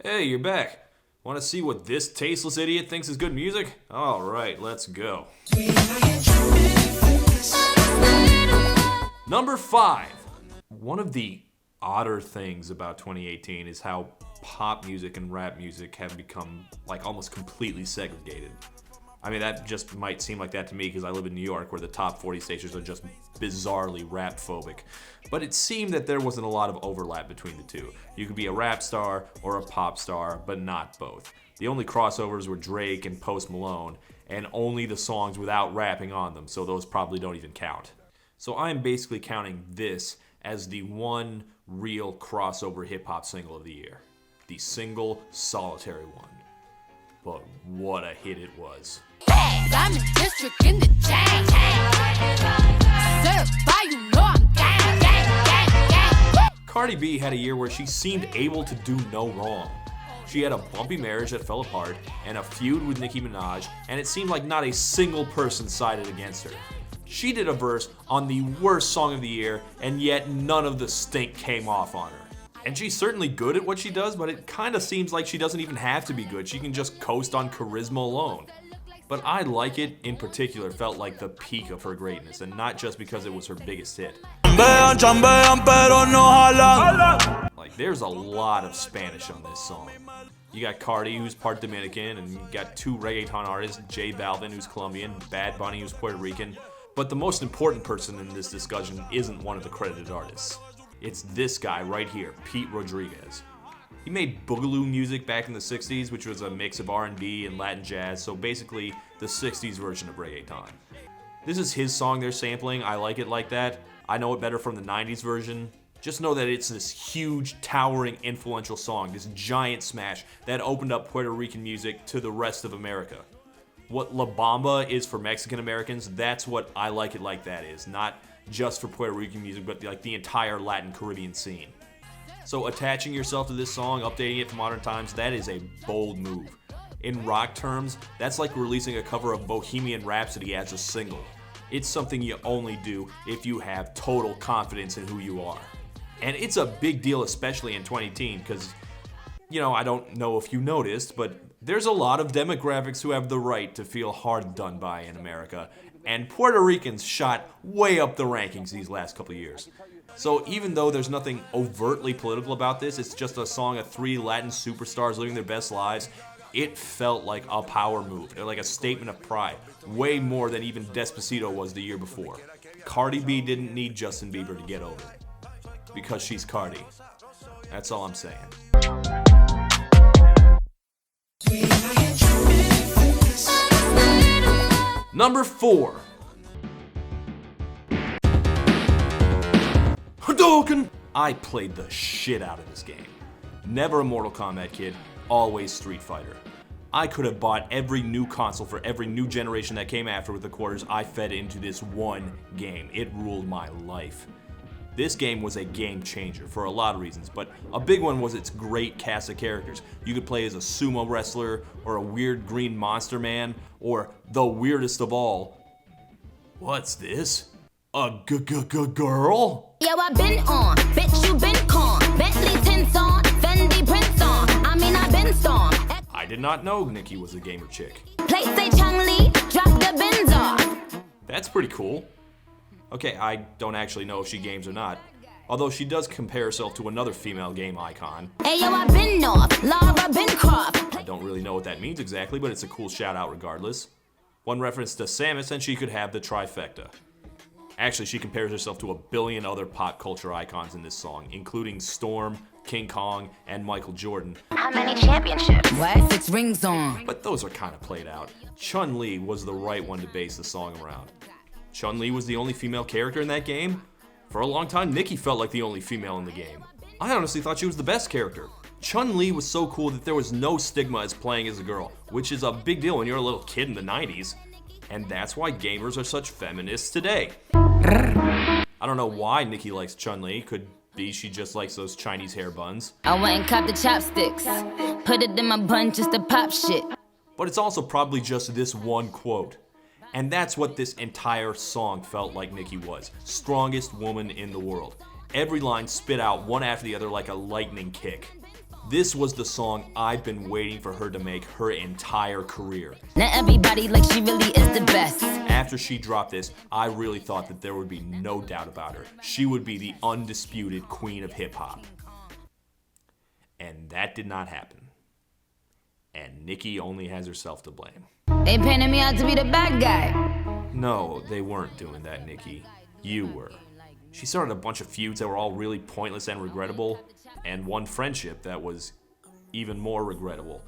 Hey, you're back. Want to see what this tasteless idiot thinks is good music? Alright, let's go. Number 5. One of the odder things about 2018 is how pop music and rap music have become like almost completely segregated. I mean, that just might seem like that to me because I live in New York where the top 40 stations are just bizarrely rap phobic. But it seemed that there wasn't a lot of overlap between the two. You could be a rap star or a pop star, but not both. The only crossovers were Drake and Post Malone, and only the songs without rapping on them, so those probably don't even count. So I'm basically counting this as the one real crossover hip-hop single of the year. The single solitary one. But what a hit it was. I'm in district in the chain. Certified, you know I'm gang. Cardi B had a year where she seemed able to do no wrong. She had a bumpy marriage that fell apart and a feud with Nicki Minaj, and it seemed like not a single person sided against her. She did a verse on the worst song of the year, and yet none of the stink came off on her. And she's certainly good at what she does, but it kind of seems like she doesn't even have to be good. She can just coast on charisma alone. But I Like It, in particular, felt like the peak of her greatness, and not just because it was her biggest hit. Like, there's a lot of Spanish on this song. You got Cardi, who's part Dominican, and you got two reggaeton artists, J Balvin, who's Colombian, Bad Bunny, who's Puerto Rican. But the most important person in this discussion isn't one of the credited artists. It's this guy right here, Pete Rodriguez. He made boogaloo music back in the 60s, which was a mix of R&B and Latin jazz, so basically the 60s version of reggaeton. This is his song they're sampling, I Like It Like That. I know it better from the 90s version. Just know that it's this huge, towering, influential song, this giant smash that opened up Puerto Rican music to the rest of America. What La Bamba is for Mexican Americans, that's what I Like It Like That is. Not just for Puerto Rican music, but like the entire Latin Caribbean scene. So attaching yourself to this song, updating it for modern times, that is a bold move. In rock terms, that's like releasing a cover of Bohemian Rhapsody as a single. It's something you only do if you have total confidence in who you are. And it's a big deal, especially in 2018, because, I don't know if you noticed, but there's a lot of demographics who have the right to feel hard done by in America, and Puerto Ricans shot way up the rankings these last couple of years. So even though there's nothing overtly political about this, it's just a song of three Latin superstars living their best lives, it felt like a power move, like a statement of pride, way more than even Despacito was the year before. Cardi B didn't need Justin Bieber to get over, because she's Cardi. That's all I'm saying. Number 4. Hadouken! I played the shit out of this game. Never a Mortal Kombat kid, always Street Fighter. I could have bought every new console for every new generation that came after with the quarters I fed into this one game. It ruled my life. This game was a game changer for a lot of reasons, but a big one was its great cast of characters. You could play as a sumo wrestler, or a weird green monster man, or the weirdest of all. What's this? A girl? Yo, I been on, bitch, you been con. Bentley tints on, Fendi prints on. I been storm. I did not know Nicki was a gamer chick. Play say Chung Lee, drop the bins off. That's pretty cool. Okay, I don't actually know if she games or not, although she does compare herself to another female game icon. Hey, yo, I been north, Laura Bincroft. I don't really know what that means exactly, but it's a cool shout out regardless. One reference to Samus and she could have the trifecta. Actually, she compares herself to a billion other pop culture icons in this song, including Storm, King Kong, and Michael Jordan. How many championships? What? 6 rings on. But those are kind of played out. Chun-Li was the right one to base the song around. Chun-Li was the only female character in that game. For a long time, Nicki felt like the only female in the game. I honestly thought she was the best character. Chun-Li was so cool that there was no stigma as playing as a girl, which is a big deal when you're a little kid in the 90s. And that's why gamers are such feminists today. I don't know why Nicki likes Chun-Li. Could be she just likes those Chinese hair buns. I went and copped the chopsticks. Put it in my bun just to pop shit. But it's also probably just this one quote. And that's what this entire song felt like Nicki was. Strongest woman in the world. Every line spit out one after the other like a lightning kick. This was the song I've been waiting for her to make her entire career. Not everybody like she really is the best. After she dropped this, I really thought that there would be no doubt about her. She would be the undisputed queen of hip-hop. And that did not happen. And Nicki only has herself to blame. They painted me out to be the bad guy. No, they weren't doing that, Nicki. You were. She started a bunch of feuds that were all really pointless and regrettable, and one friendship that was even more regrettable.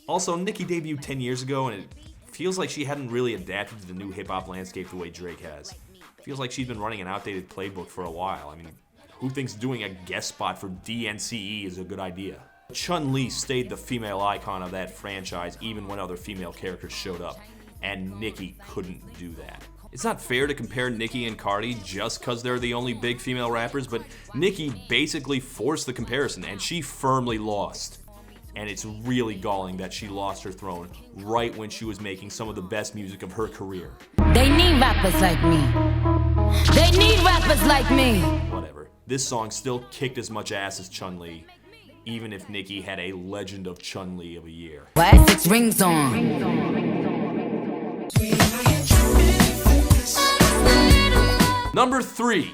Also, Nicki debuted 10 years ago, and it feels like she hadn't really adapted to the new hip-hop landscape the way Drake has. Feels like she's been running an outdated playbook for a while. I mean, who thinks doing a guest spot for DNCE is a good idea? Chun-Li stayed the female icon of that franchise even when other female characters showed up, and Nicki couldn't do that. It's not fair to compare Nicki and Cardi just because they're the only big female rappers, but Nicki basically forced the comparison, and she firmly lost. And it's really galling that she lost her throne right when she was making some of the best music of her career. They need rappers like me. They need rappers like me. Whatever. This song still kicked as much ass as Chun-Li, even if Nicki had a Legend of Chun-Li of a year. Why 6 rings on? Number 3.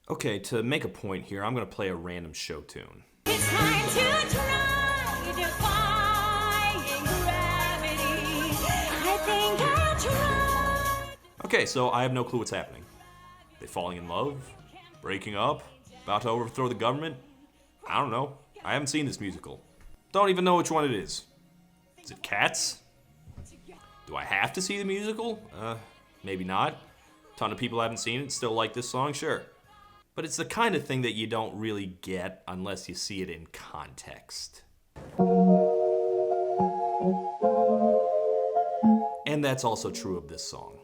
Okay, to make a point here, I'm gonna play a random show tune. It's time to try defying gravity. I think I'll try. Okay, so I have no clue what's happening. They falling in love? Breaking up? About to overthrow the government? I don't know. I haven't seen this musical. Don't even know which one it is. Is it Cats? Do I have to see the musical? Maybe not. Ton of people haven't seen it, still like this song, sure. But it's the kind of thing that you don't really get unless you see it in context. And that's also true of this song.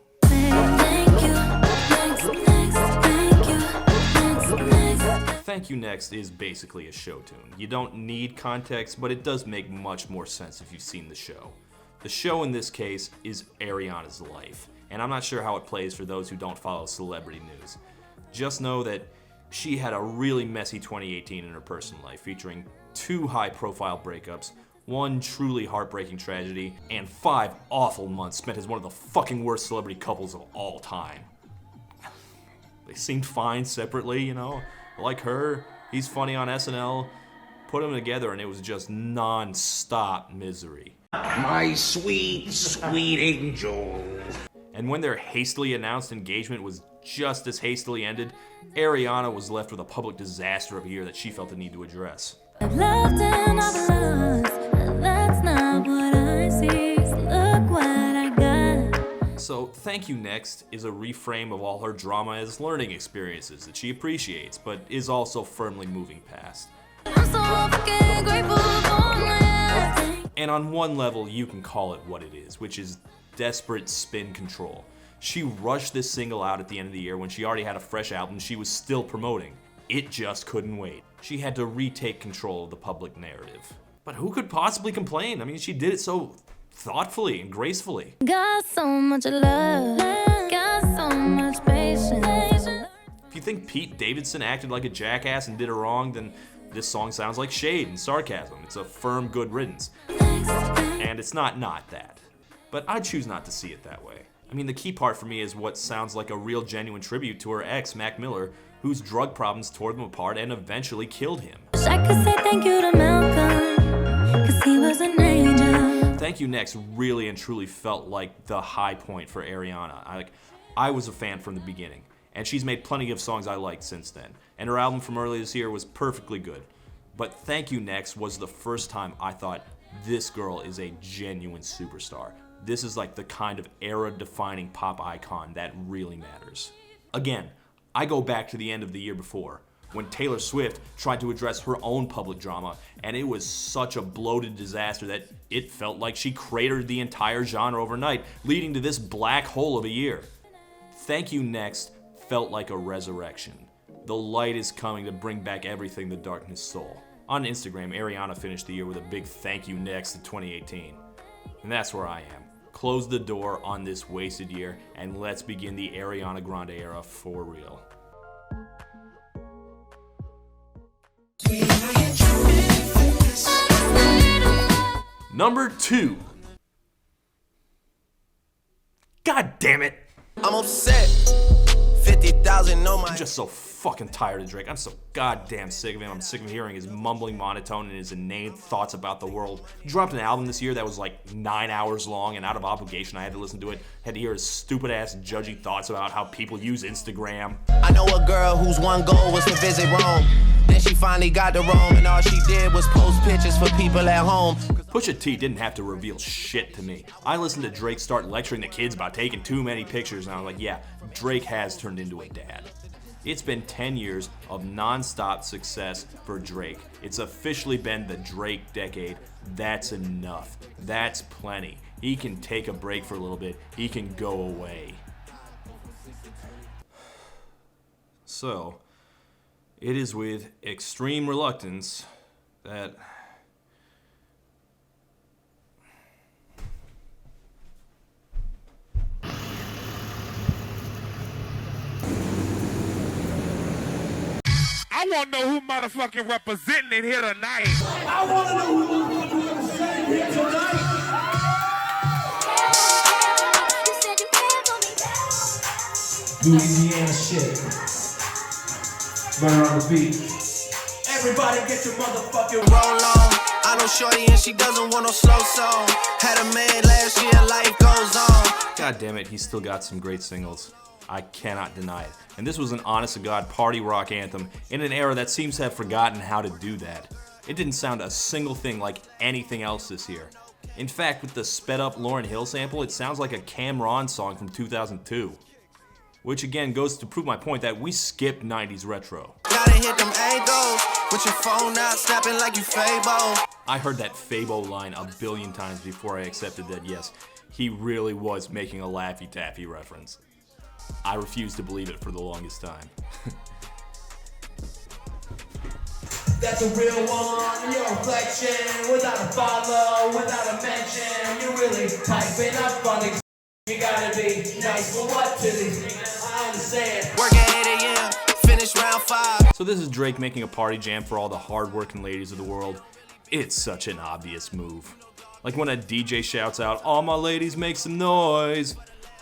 Thank You Next is basically a show tune. You don't need context, but it does make much more sense if you've seen the show. The show in this case is Ariana's life, and I'm not sure how it plays for those who don't follow celebrity news. Just know that she had a really messy 2018 in her personal life, featuring 2 high-profile breakups, 1 truly heartbreaking tragedy, and 5 awful months spent as one of the fucking worst celebrity couples of all time. They seemed fine separately, you know? Like her, he's funny on SNL. Put them together and it was just non-stop misery. My sweet, sweet angel. And when their hastily announced engagement was just as hastily ended, Ariana was left with a public disaster of a year that she felt the need to address. I've loved and I've lost, but that's not what I see. So look what I got. So Thank You Next is a reframe of all her drama as learning experiences that she appreciates, but is also firmly moving past. I'm so fucking grateful for my life. And on one level, you can call it what it is, which is desperate spin control. She rushed this single out at the end of the year when she already had a fresh album she was still promoting. It just couldn't wait. She had to retake control of the public narrative. But who could possibly complain? I mean, she did it so thoughtfully and gracefully. Got so much love, got so much patience. If you think Pete Davidson acted like a jackass and did her wrong, then this song sounds like shade and sarcasm. It's a firm good riddance. And it's not that. But I choose not to see it that way. I mean, the key part for me is what sounds like a real genuine tribute to her ex, Mac Miller, whose drug problems tore them apart and eventually killed him. Wish I could say thank you to Malcolm, 'cause he was an angel. Thank You Next really and truly felt like the high point for Ariana. I was a fan from the beginning, and she's made plenty of songs I liked since then, and her album from earlier this year was perfectly good. But Thank You Next was the first time I thought, this girl is a genuine superstar. This is like the kind of era-defining pop icon that really matters. Again, I go back to the end of the year before, when Taylor Swift tried to address her own public drama, and it was such a bloated disaster that it felt like she cratered the entire genre overnight, leading to this black hole of a year. Thank You Next felt like a resurrection. The light is coming to bring back everything the darkness stole. On Instagram, Ariana finished the year with a big thank you next to 2018. And that's where I am. Close the door on this wasted year, and let's begin the Ariana Grande era for real. Number 2. God damn it. I'm upset. 50,000 on my. I'm just so fucking tired of Drake. I'm so goddamn sick of him. I'm sick of hearing his mumbling monotone and his inane thoughts about the world. He dropped an album this year that was like 9 hours long, and out of obligation, I had to listen to it. Had to hear his stupid ass judgy thoughts about how people use Instagram. I know a girl whose one goal was to visit Rome. Then she finally got to Rome, and all she did was post pictures for people at home. Pusha T didn't have to reveal shit to me. I listened to Drake start lecturing the kids about taking too many pictures, and I was like, yeah, Drake has turned into a dad. It's been 10 years of non-stop success for Drake. It's officially been the Drake decade. That's enough. That's plenty. He can take a break for a little bit. He can go away. So, it is with extreme reluctance that I want to know who motherfucking representing it here tonight. I want to know who motherfucking representing here tonight. Louisiana shit. Burn on the beat. Everybody get your motherfucking Roll on. I know shorty and she doesn't want no slow song. Had a man last year, life goes on. God damn it, he's still got some great singles. I cannot deny it. And this was an honest-to-God party rock anthem in an era that seems to have forgotten how to do that. It didn't sound a single thing like anything else this year. In fact, with the sped-up Lauryn Hill sample, it sounds like a Cameron song from 2002. Which again goes to prove my point that we skipped 90s retro. Gotta hit them angles with your phone out, snapping like you Fabo. I heard that Fabo line a billion times before I accepted that, yes, he really was making a Laffy Taffy reference. I refused to believe it for the longest time. That's a real one, your reflection. Without a follow, without a mention. You really piping up on the. You gotta be nice for what to these. I understand. Work at 8 a.m., finish round 5. So this is Drake making a party jam for all the hard-working ladies of the world. It's such an obvious move. Like when a DJ shouts out, "All my ladies make some noise."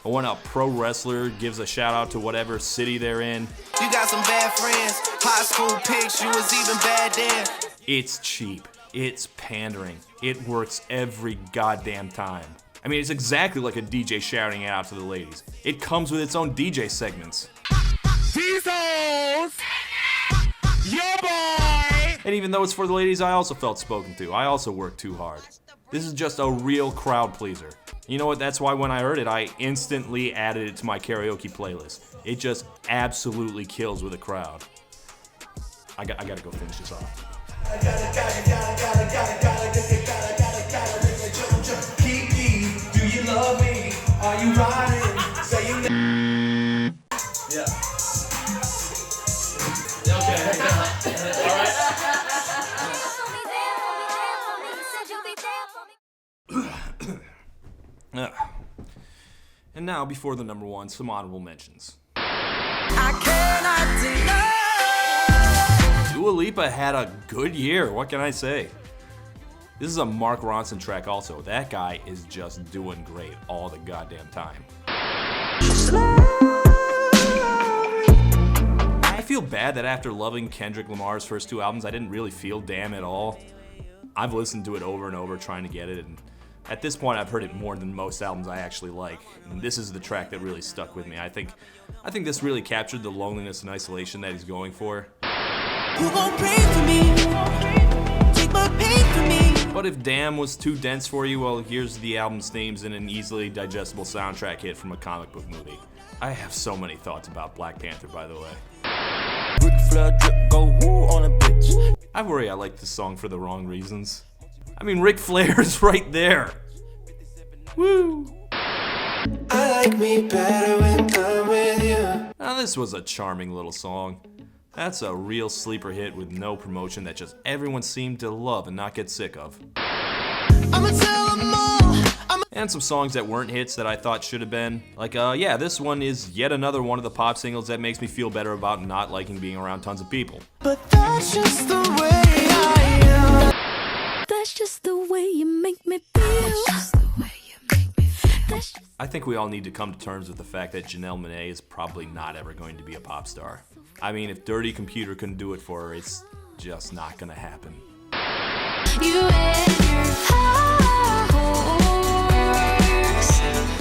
Or when a pro wrestler gives a shout out to whatever city they're in. You got some bad friends, high school pics, you was even bad then. It's cheap. It's pandering. It works every goddamn time. I mean, it's exactly like a DJ shouting it out to the ladies. It comes with its own DJ segments. These hoes, your boy. And even though it's for the ladies, I also felt spoken to. I also worked too hard. This is just a real crowd pleaser. You know what? That's why when I heard it, I instantly added it to my karaoke playlist. It just absolutely kills with a crowd. I gotta go finish this off. Do you love me? Are you riding? Saying that. Yeah. Okay. All right. And now, before the number one, some honorable mentions. I cannot deny. Dua Lipa had a good year, what can I say? This is a Mark Ronson track also. That guy is just doing great all the goddamn time. I feel bad that after loving Kendrick Lamar's first 2 albums, I didn't really feel Damn at all. I've listened to it over and over trying to get it, and at this point I've heard it more than most albums I actually like. And this is the track that really stuck with me. I think this really captured the loneliness and isolation that he's going for. Who gon' pray for me? Take my pain for me. But if Damn was too dense for you, well, here's the album's themes and an easily digestible soundtrack hit from a comic book movie. I have so many thoughts about Black Panther, by the way. I worry I like this song for the wrong reasons. I mean, Ric Flair's right there. Woo! I like me better when I'm with you. Now this was a charming little song. That's a real sleeper hit with no promotion that just everyone seemed to love and not get sick of. I'ma tell them all. And some songs that weren't hits that I thought should have been. Like, yeah, this one is yet another one of the pop singles that makes me feel better about not liking being around tons of people. But that's just the way I am. That's just the way you make me feel. I think we all need to come to terms with the fact that Janelle Monáe is probably not ever going to be a pop star. I mean, if Dirty Computer couldn't do it for her, it's just not gonna happen.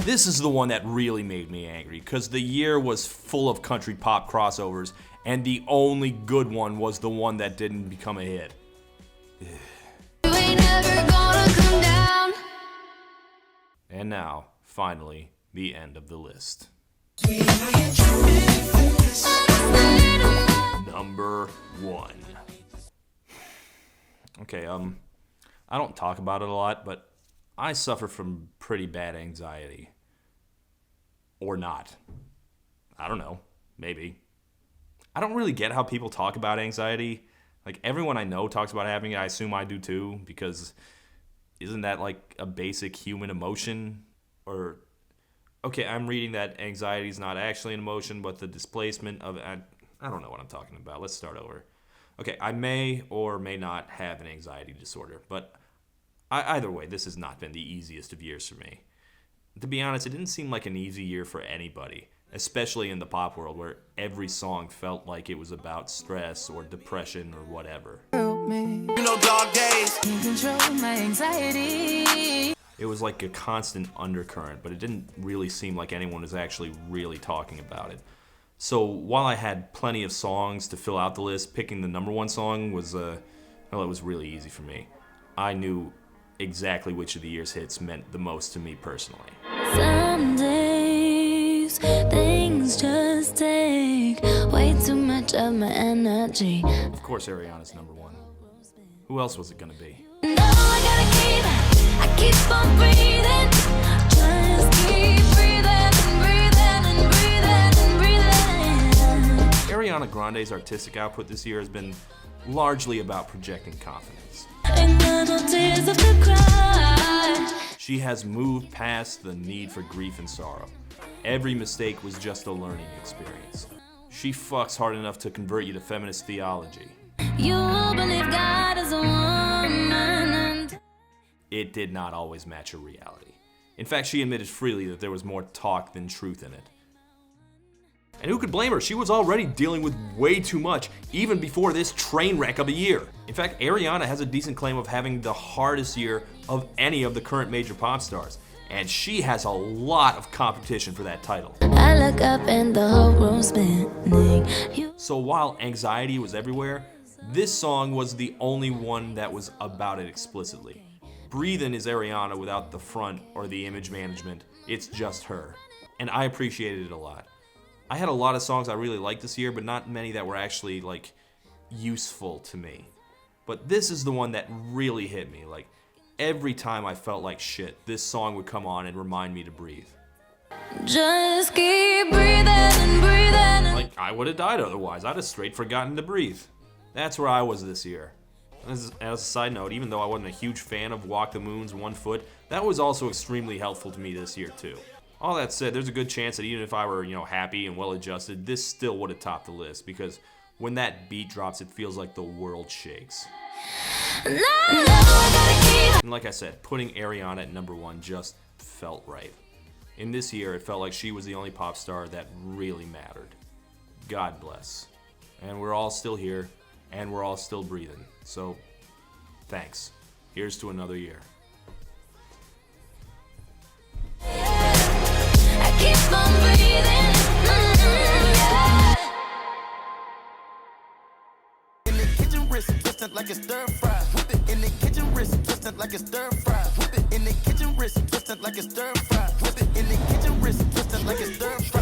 This is the one that really made me angry, because the year was full of country pop crossovers, and the only good one was the one that didn't become a hit. And now, finally, the end of the list. Number 1. Okay, I don't talk about it a lot, but I suffer from pretty bad anxiety. Or not. I don't know. Maybe. I don't really get how people talk about anxiety. Like, everyone I know talks about having it. I assume I do too, because isn't that like a basic human emotion? Or, okay, I'm reading that anxiety is not actually an emotion, but the displacement of, I don't know what I'm talking about. Let's start over. Okay, I may or may not have an anxiety disorder, but either way, this has not been the easiest of years for me. To be honest, it didn't seem like an easy year for anybody, especially in the pop world where every song felt like it was about stress or depression or whatever. You know, dog days. Control my anxiety. It was like a constant undercurrent, but it didn't really seem like anyone was actually really talking about it. So while I had plenty of songs to fill out the list, picking the number 1 song was, it was really easy for me. I knew exactly which of the year's hits meant the most to me personally. Some days things just take way too much of my energy. Of course, Ariana's number 1. Who else was it gonna be? No, I keep on breathing. Just keep breathing and breathing and breathing and breathing. Ariana Grande's artistic output this year has been largely about projecting confidence. Ain't got no tears of the cry. She has moved past the need for grief and sorrow. Every mistake was just a learning experience. She fucks hard enough to convert you to feminist theology. You believe God is a woman and It did not always match her reality. In fact, she admitted freely that there was more talk than truth in it. And who could blame her? She was already dealing with way too much, even before this train wreck of a year. In fact, Ariana has a decent claim of having the hardest year of any of the current major pop stars. And she has a lot of competition for that title. I look up and the whole room's spinning. So while anxiety was everywhere, this song was the only one that was about it explicitly. Breathin' is Ariana without the front or the image management. It's just her. And I appreciated it a lot. I had a lot of songs I really liked this year, but not many that were actually, like, useful to me. But this is the one that really hit me. Like, every time I felt like shit, this song would come on and remind me to breathe. Just keep breathing and breathing. Like, I would have died otherwise. I'd have straight forgotten to breathe. That's where I was this year. As a side note, even though I wasn't a huge fan of Walk the Moon's 1 Foot, that was also extremely helpful to me this year, too. All that said, there's a good chance that even if I were, happy and well-adjusted, this still would have topped the list, because when that beat drops, it feels like the world shakes. And like I said, putting Ariana at number 1 just felt right. In this year, it felt like she was the only pop star that really mattered. God bless. And we're all still here, and we're all still breathing. So, thanks. Here's to another year. Keep on breathing. In the kitchen, wrist twisted like it's stir fry. Whip it in the kitchen, wrist twisted like it's stir fry. Whip it in the kitchen, wrist twisted like it's stir fry. Whip it in the kitchen, wrist twisted like it's stir fry.